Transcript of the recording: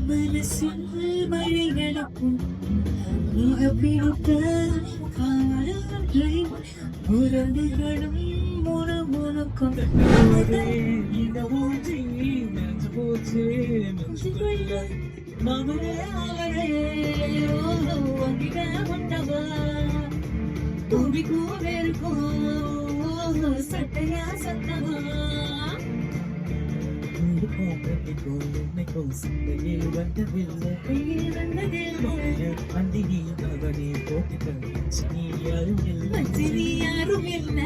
மனசில் மழை நடக்கும் முகப்பிடித்த காலங்களை உறவுகளும் முணுமுணுக்கும் இந்த ஊற்றி நெஞ்சு போச்சு மகளே அவளே அங்கிட கொண்டவா தும்பி கூறிருக்கும் சட்டையா சத்தவா என்னைக்கும் சிந்தையில் வந்ததில்லை அந்தியில் அவனே போட்டுக்க யாரும் இல்லை